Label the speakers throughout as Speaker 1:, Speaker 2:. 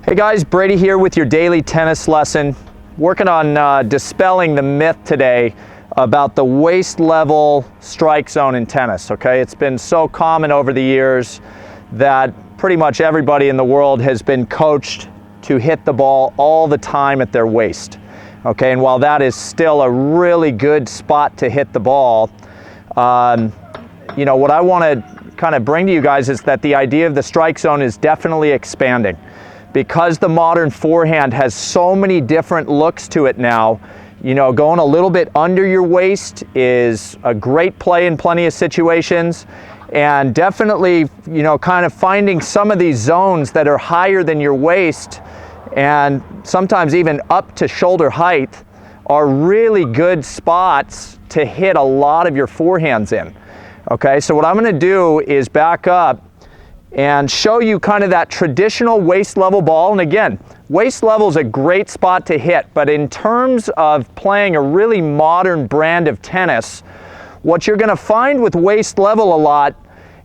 Speaker 1: Hey guys, Brady here with your daily tennis lesson. Working on dispelling the myth today about the waist level strike zone in tennis, okay? It's been so common over the years that pretty much everybody in the world has been coached to hit the ball all the time at their waist, okay? And while that is still a really good spot to hit the ball, you know, what I want to kind of bring to you guys is that the idea of the strike zone is definitely expanding. Because the modern forehand has so many different looks to it now, you know, going a little bit under your waist is a great play in plenty of situations. And definitely, you know, kind of finding some of these zones that are higher than your waist and sometimes even up to shoulder height are really good spots to hit a lot of your forehands in. Okay, so what I'm going to do is back up and show you kind of that traditional waist level ball. And again, waist level is a great spot to hit, but in terms of playing a really modern brand of tennis, what you're going to find with waist level a lot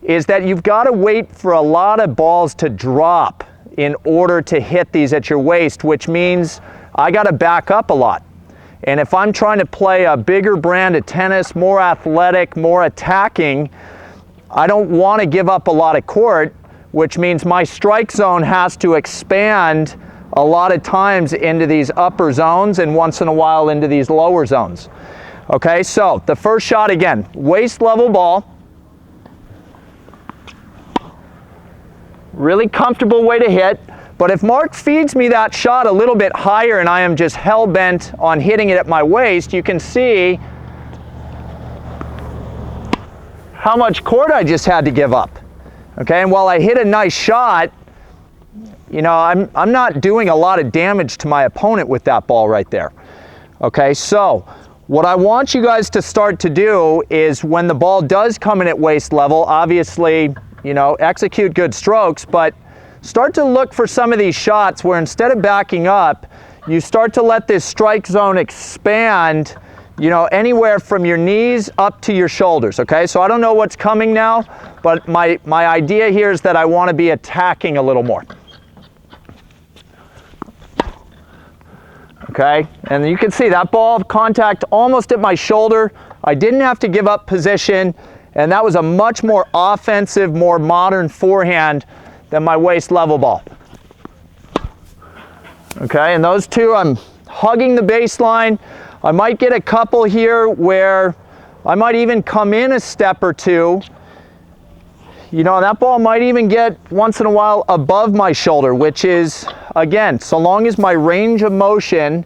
Speaker 1: is that you've got to wait for a lot of balls to drop in order to hit these at your waist, which means I got to back up a lot. And if I'm trying to play a bigger brand of tennis, more athletic, more attacking, I don't want to give up a lot of court, which means my strike zone has to expand a lot of times into these upper zones and once in a while into these lower zones. Okay, so the first shot again, waist level ball. Really comfortable way to hit, but if Mark feeds me that shot a little bit higher and I am just hell-bent on hitting it at my waist, you can see how much court I just had to give up. Okay, and while I hit a nice shot, you know, I'm not doing a lot of damage to my opponent with that ball right there. Okay, so what I want you guys to start to do is when the ball does come in at waist level, obviously, you know, execute good strokes, but start to look for some of these shots where instead of backing up, you start to let this strike zone expand, you know, anywhere from your knees up to your shoulders, okay? So I don't know what's coming now, but my idea here is that I want to be attacking a little more. Okay, and you can see that ball contact almost at my shoulder. I didn't have to give up position, and that was a much more offensive, more modern forehand than my waist level ball. Okay, and those two, I'm hugging the baseline. I might get a couple here where I might even come in a step or two. You know, that ball might even get once in a while above my shoulder, which is, again, so long as my range of motion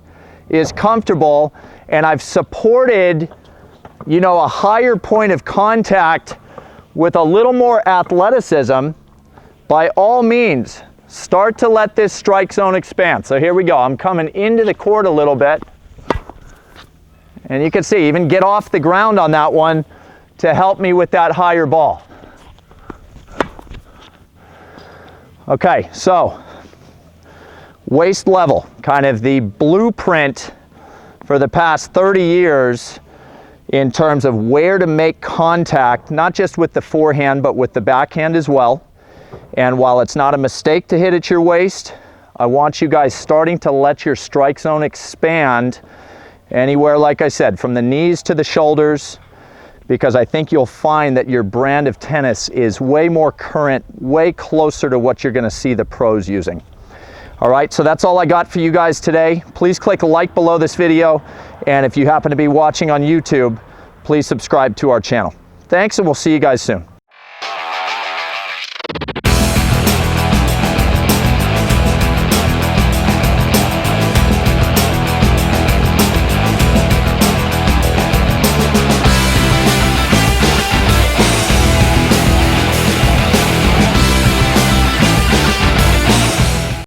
Speaker 1: is comfortable and I've supported, you know, a higher point of contact with a little more athleticism, by all means, start to let this strike zone expand. So here we go. I'm coming into the court a little bit. And you can see, even get off the ground on that one to help me with that higher ball. Okay, so waist level, kind of the blueprint for the past 30 years in terms of where to make contact, not just with the forehand, but with the backhand as well. And while it's not a mistake to hit at your waist, I want you guys starting to let your strike zone expand anywhere, like I said, from the knees to the shoulders, because I think you'll find that your brand of tennis is way more current, way closer to what you're going to see the pros using. All right, so that's all I got for you guys today. Please click like below this video, and if you happen to be watching on YouTube, please subscribe to our channel. Thanks, and we'll see you guys soon.